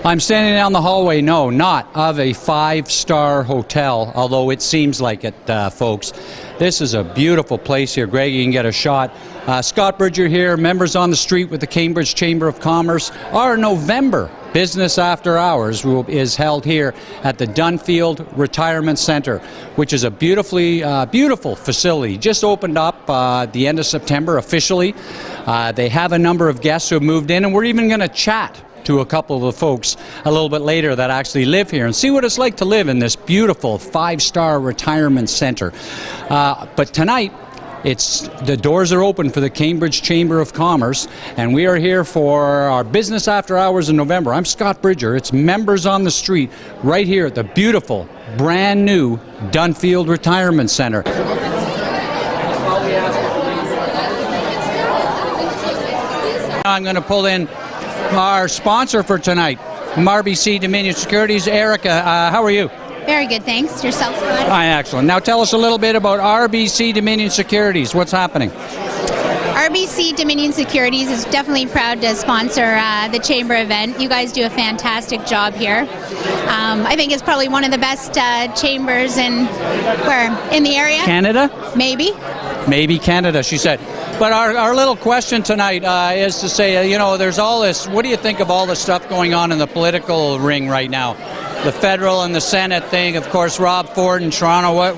I'm standing down the hallway, no, not of a five-star hotel, although it seems like it, folks. This is a beautiful place here. Greg, you can get a shot. Scott Bridger here, members on the street with the Cambridge Chamber of Commerce. Our November Business After Hours is held here at the Dunfield Retirement Centre, which is a beautiful facility. Just opened up at the end of September officially. They have a number of guests who have moved in, and we're even going to chat to a couple of the folks a little bit later that actually live here and see what it's like to live in this beautiful five-star retirement centre. But tonight, the doors are open for the Cambridge Chamber of Commerce, and we are here for our Business After Hours in November. I'm Scott Bridger. It's members on the street right here at the beautiful, brand new Dunfield Retirement Centre. I'm going to pull in our sponsor for tonight, from RBC Dominion Securities. Erica, how are you? Very good, thanks. Yourself, Scott? Hi, excellent. Now tell us a little bit about RBC Dominion Securities. What's happening? RBC Dominion Securities is definitely proud to sponsor the Chamber event. You guys do a fantastic job here. I think it's probably one of the best chambers in the area. Canada? Maybe. Maybe Canada, she said. But our little question tonight is to say, there's all this, what do you think of all the stuff going on in the political ring right now? The federal and the Senate thing, of course, Rob Ford in Toronto.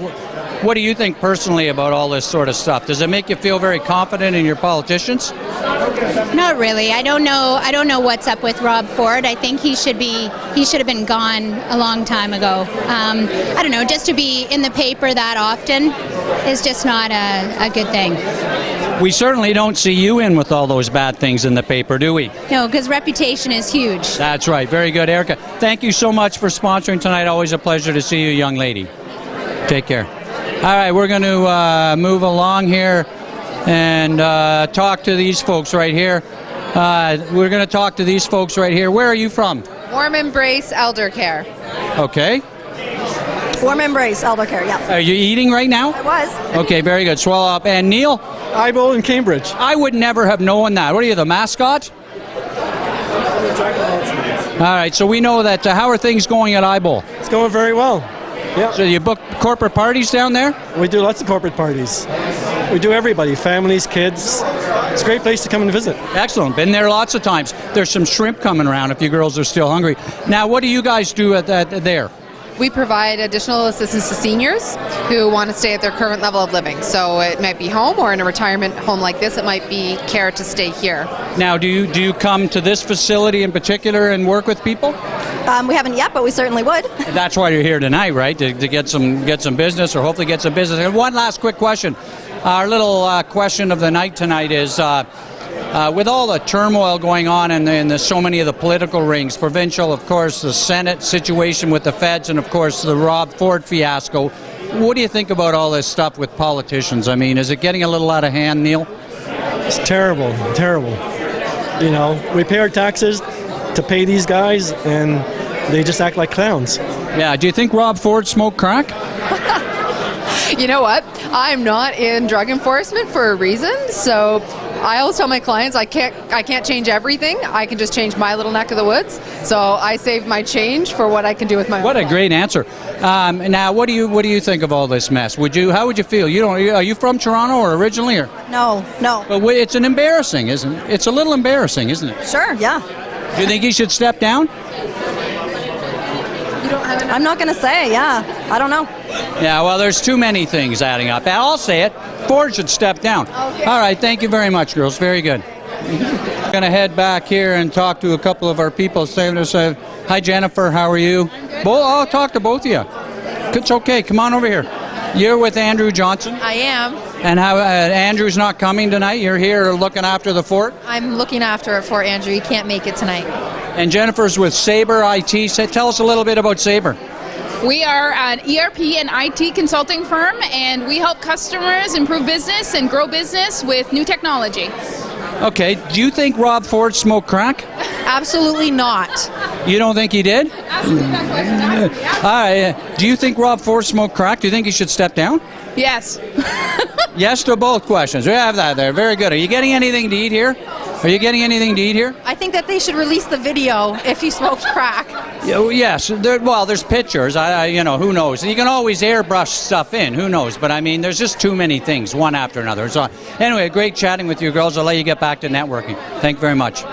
What do you think personally about all this sort of stuff? Does it make you feel very confident in your politicians? Not really. I don't know what's up with Rob Ford. I think he should have been gone a long time ago. I don't know, just to be in the paper that often is just not a good thing. We certainly don't see you in with all those bad things in the paper, do we? No, because reputation is huge. That's right. Very good, Erica. Thank you so much for sponsoring tonight. Always a pleasure to see you, young lady. Take care. All right, we're going to move along here and talk to these folks right here. We're going to talk to these folks right here. Where are you from? Warm Embrace Elder Care. Okay. Warm Embrace Elder Care, yeah. Are you eating right now? I was. Okay, very good. Swallow up. And Neil? Eyeball in Cambridge. I would never have known that. What are you, the mascot? All right, so we know that. How are things going at Eyeball? It's going very well. Yeah. So you book corporate parties down there? We do lots of corporate parties. We do everybody, families, kids. It's a great place to come and visit. Excellent. Been there lots of times. There's some shrimp coming around if you girls are still hungry. Now, what do you guys do at there? We provide additional assistance to seniors who want to stay at their current level of living. So it might be home, or in a retirement home like this, it might be care to stay here. Now, do you come to this facility in particular and work with people? We haven't yet, but we certainly would. That's why you're here tonight, right? To get some business, or hopefully get some business. And one last quick question. Our little question of the night tonight is, with all the turmoil going on in so many of the political rings, provincial, of course, the Senate situation with the feds, and of course the Rob Ford fiasco, what do you think about all this stuff with politicians? I mean, is it getting a little out of hand, Neil? It's terrible, terrible. We pay our taxes to pay these guys, and they just act like clowns. Yeah, do you think Rob Ford smoked crack? You know what? I'm not in drug enforcement for a reason, so I always tell my clients I can't change everything. I can just change my little neck of the woods. So I save my change for what I can do with my. What a great answer. Now, what do you think of all this mess? How would you feel? Are you from Toronto or originally? Or? No. But it's an embarrassing, isn't it? It's a little embarrassing, isn't it? Sure, yeah. Do you think he should step down? I'm not going to say, yeah. I don't know. Yeah, well, there's too many things adding up. I'll say it. Ford should step down. Okay. All right, thank you very much, girls. Very good. We're going to head back here and talk to a couple of our people. Hi, Jennifer. How are you? I'll talk to both of you. It's okay. Come on over here. You're with Andrew Johnson? I am. And how Andrew's not coming tonight? You're here looking after the fort? I'm looking after it for Andrew. He can't make it tonight. And Jennifer's with Sabre IT. Tell us a little bit about Sabre. We are an ERP and IT consulting firm, and we help customers improve business and grow business with new technology. Okay. Do you think Rob Ford smoked crack? Absolutely not. You don't think he did? Absolutely. All right. Do you think Rob Ford smoked crack? Do you think he should step down? Yes. Yes to both questions. We have that there. Very good. Are you getting anything to eat here? Are you getting anything to eat here? I think that they should release the video if he smoked crack. Yes. There's pictures. Who knows? You can always airbrush stuff in. Who knows? But I mean, there's just too many things, one after another. So anyway, great chatting with you girls. I'll let you get back to networking. Thank you very much.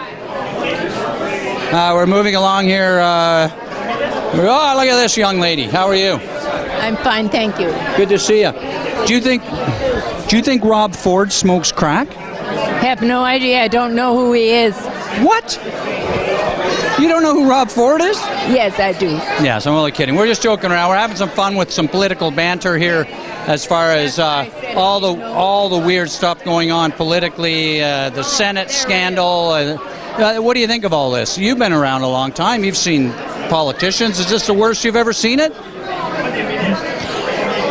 We're moving along here. Oh, look at this young lady. How are you? I'm fine, thank you. Good to see you. Do you think Rob Ford smokes crack? Have no idea. I don't know who he is. What? You don't know who Rob Ford is? Yes, I do. Yes, I'm only kidding. We're just joking around. We're having some fun with some political banter here, as far as all the weird stuff going on politically, the Senate scandal. What do you think of all this? You've been around a long time. You've seen politicians. Is this the worst you've ever seen it?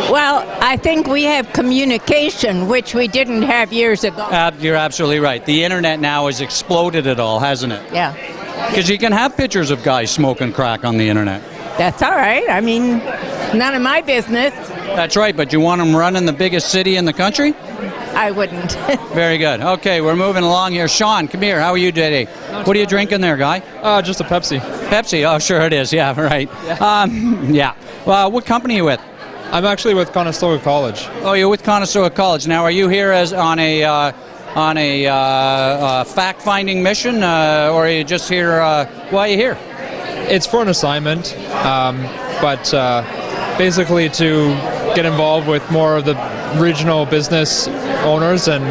Well, I think we have communication, which we didn't have years ago. You're absolutely right. The internet now has exploded it all, hasn't it? Yeah. Because you can have pictures of guys smoking crack on the internet. That's all right. I mean, none of my business. That's right, but you want them running the biggest city in the country? I wouldn't. Very good. Okay, we're moving along here. Sean, come here. How are you today? What are you drinking there, guy? Just a Pepsi. Pepsi? Oh, sure it is. Yeah, right. Yeah. Well, what company are you with? I'm actually with Conestoga College. Oh, you're with Conestoga College. Now, are you here as on a fact-finding mission, or are you just here? Why are you here? It's for an assignment, but basically to get involved with more of the regional business owners and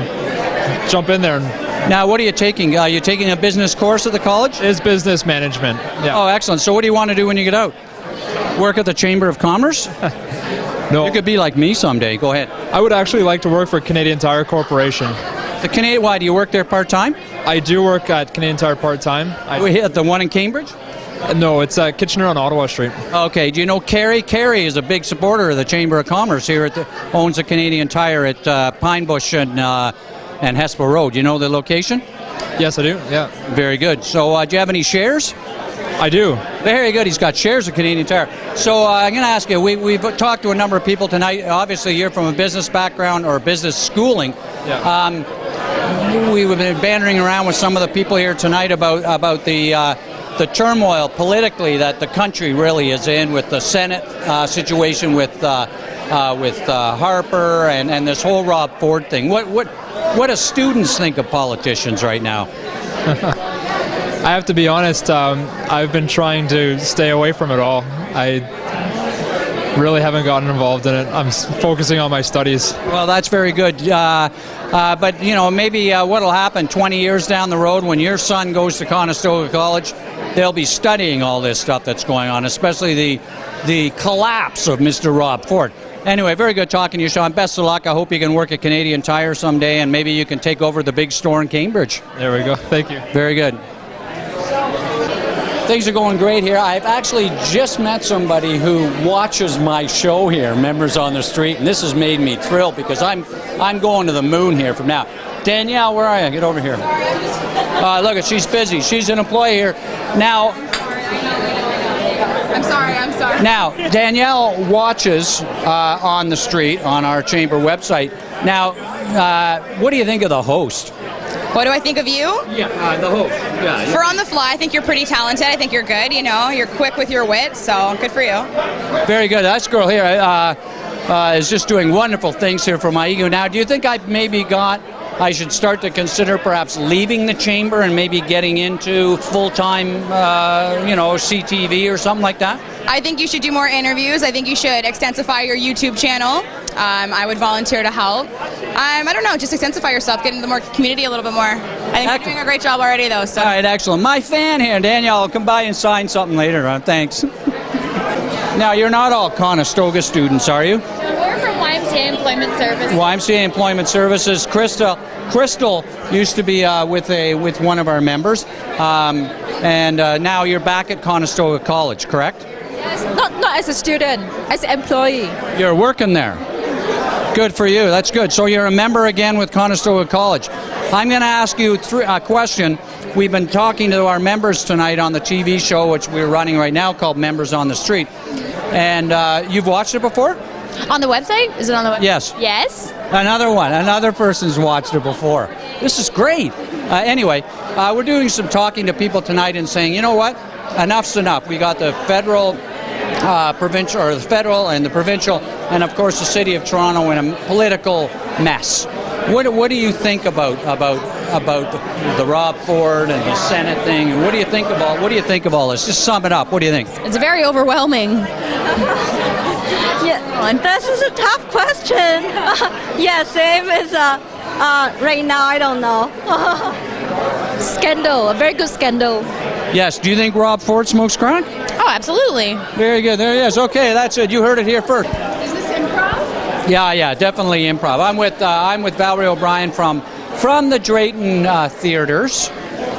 jump in there. Now, what are you taking? You're taking a business course at the college? It's business management. Yeah. Oh, excellent. So what do you want to do when you get out? Work at the Chamber of Commerce? No. You could be like me someday. Go ahead. I would actually like to work for Canadian Tire Corporation. The Canadian, why, do you work there part-time? I do work at Canadian Tire part-time. At the one in Cambridge? No, it's at Kitchener on Ottawa Street. Okay. Do you know Carrie? Carrie is a big supporter of the Chamber of Commerce here owns a Canadian Tire at Pine Bush and Hesper Road. Do you know the location? Yes, I do. Yeah. Very good. So do you have any shares? I do. Very good. He's got shares of Canadian Tire. So I'm going to ask you, we've talked to a number of people tonight. Obviously, you're from a business background or business schooling. Yeah. We've been bantering around with some of the people here tonight about the turmoil politically that the country really is in, with the Senate situation with Harper and this whole Rob Ford thing. What do students think of politicians right now? I have to be honest, I've been trying to stay away from it all. I really haven't gotten involved in it. I'm focusing on my studies. Well, that's very good. But, maybe what'll happen 20 years down the road when your son goes to Conestoga College, they'll be studying all this stuff that's going on, especially the collapse of Mr. Rob Ford. Anyway, very good talking to you, Sean. Best of luck. I hope you can work at Canadian Tire someday, and maybe you can take over the big store in Cambridge. There we go. Thank you. Very good. Things are going great here. I've actually just met somebody who watches my show here, Members on the Street, and this has made me thrilled because I'm going to the moon here from now. Danielle, where are you? Get over here. Look, she's busy. She's an employee here. Now, I'm sorry. Now, Danielle watches on the street on our chamber website. Now, what do you think of the host? What do I think of you? Yeah, the host. Yeah. For On the Fly, I think you're pretty talented. I think you're good. You're quick with your wit, so good for you. Very good. This girl here is just doing wonderful things here for my ego. Now, do you think I should start to consider perhaps leaving the chamber and maybe getting into full-time, CTV or something like that? I think you should do more interviews. I think you should extensify your YouTube channel. I would volunteer to help. I don't know, just extensify yourself, get into the more community a little bit more. I think you're doing a great job already, though. So. All right, excellent. My fan here, Danielle, will come by and sign something later. Thanks. Now, you're not all Conestoga students, are you? We're from YMCA Employment Services. YMCA Employment Services. Crystal used to be with one of our members, and now you're back at Conestoga College, correct? Yes, not as a student, as an employee. You're working there. Good for you. That's good. So you're a member again with Conestoga College. I'm going to ask you a question. We've been talking to our members tonight on the TV show, which we're running right now, called Members on the Street. And you've watched it before? On the website? Is it on the website? Yes. Yes. Another one. Another person's watched it before. This is great. Anyway, we're doing some talking to people tonight and saying, you know what, enough's enough. We got the federal, provincial, or the federal and the provincial, and of course the city of Toronto in a political mess. What do you think about the Rob Ford and the Senate thing? And what do you think of all this? Just sum it up. What do you think? It's very overwhelming. Yeah, this is a tough question. Yeah, same as right now. I don't know. Scandal, a very good scandal. Yes. Do you think Rob Ford smokes crack? Oh, absolutely. Very good. There he is. Okay, that's it. You heard it here first. Is this improv? Yeah, definitely improv. I'm with Valerie O'Brien from the Drayton Theaters,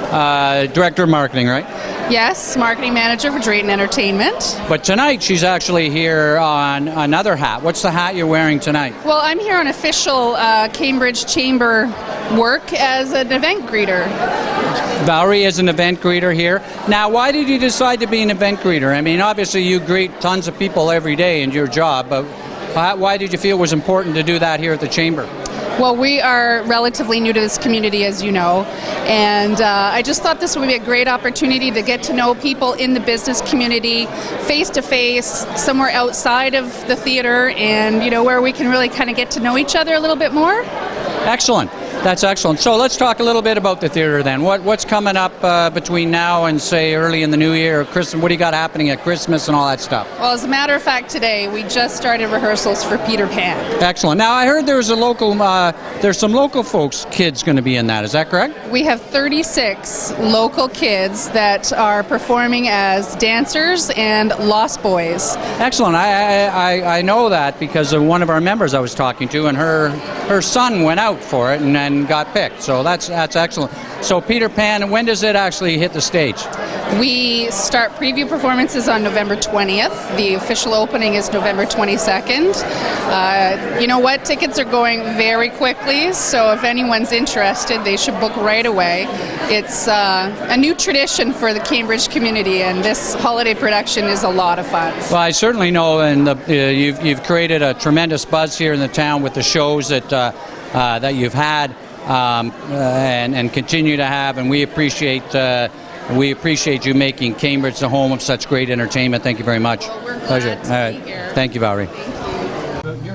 Director of Marketing, right? Yes, marketing manager for Drayton Entertainment. But tonight she's actually here on another hat. What's the hat you're wearing tonight? Well, I'm here on official Cambridge Chamber work as an event greeter. Valerie is an event greeter here. Now, why did you decide to be an event greeter? I mean, obviously you greet tons of people every day in your job, but why did you feel it was important to do that here at the Chamber? Well, we are relatively new to this community, as you know, and I just thought this would be a great opportunity to get to know people in the business community face to face, somewhere outside of the theater, and where we can really kind of get to know each other a little bit more. Excellent. That's excellent. So let's talk a little bit about the theater then. What's coming up between now and, say, early in the new year, or Christmas? What do you got happening at Christmas and all that stuff? Well, as a matter of fact, today we just started rehearsals for Peter Pan. Excellent. Now, I heard there's some local folks, kids going to be in that. Is that correct? We have 36 local kids that are performing as dancers and Lost Boys. Excellent. I know that because of one of our members I was talking to, and her son went out for it and got picked. So that's excellent. So Peter Pan, when does it actually hit the stage? We start preview performances on November 20th. The official opening is November 22nd. You know what? Tickets are going very quickly, so if anyone's interested, they should book right away. It's a new tradition for the Cambridge community, and this holiday production is a lot of fun. Well, I certainly know, and you've created a tremendous buzz here in the town with the shows that you've had and continue to have, and we appreciate you making Cambridge the home of such great entertainment. Thank you very much. Well, we're glad Pleasure. to All right. be here. Thank you, Valerie.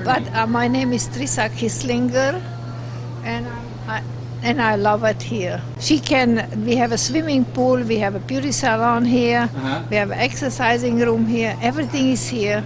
But my name is Trisa Kislinger, and I love it here. We have a swimming pool, we have a beauty salon here, we have an exercising room here, everything is here.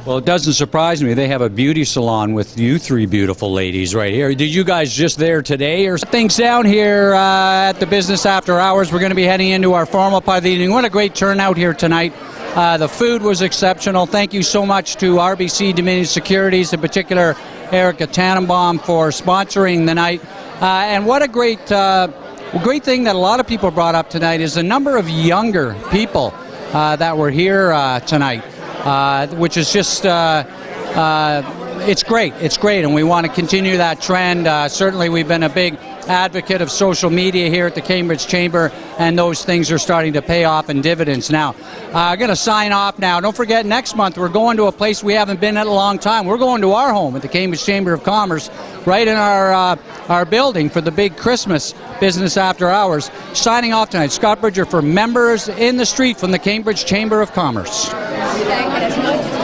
Well, it doesn't surprise me. They have a beauty salon with you three beautiful ladies right here. Did you guys just there today or things down here at the business after hours? We're going to be heading into our formal part of the evening. What a great turnout here tonight. The food was exceptional. Thank you so much to RBC Dominion Securities, in particular Erica Tannenbaum, for sponsoring the night. And what a great thing that a lot of people brought up tonight is the number of younger people that were here tonight. Which is just, it's great, and we want to continue that trend. Certainly we've been a big advocate of social media here at the Cambridge Chamber, and those things are starting to pay off in dividends now. I'm going to sign off now. Don't forget, next month we're going to a place we haven't been in a long time. We're going to our home at the Cambridge Chamber of Commerce, right in our building for the big Christmas business after hours. Signing off tonight, Scott Bridger for Members in the Street from the Cambridge Chamber of Commerce. Thank you.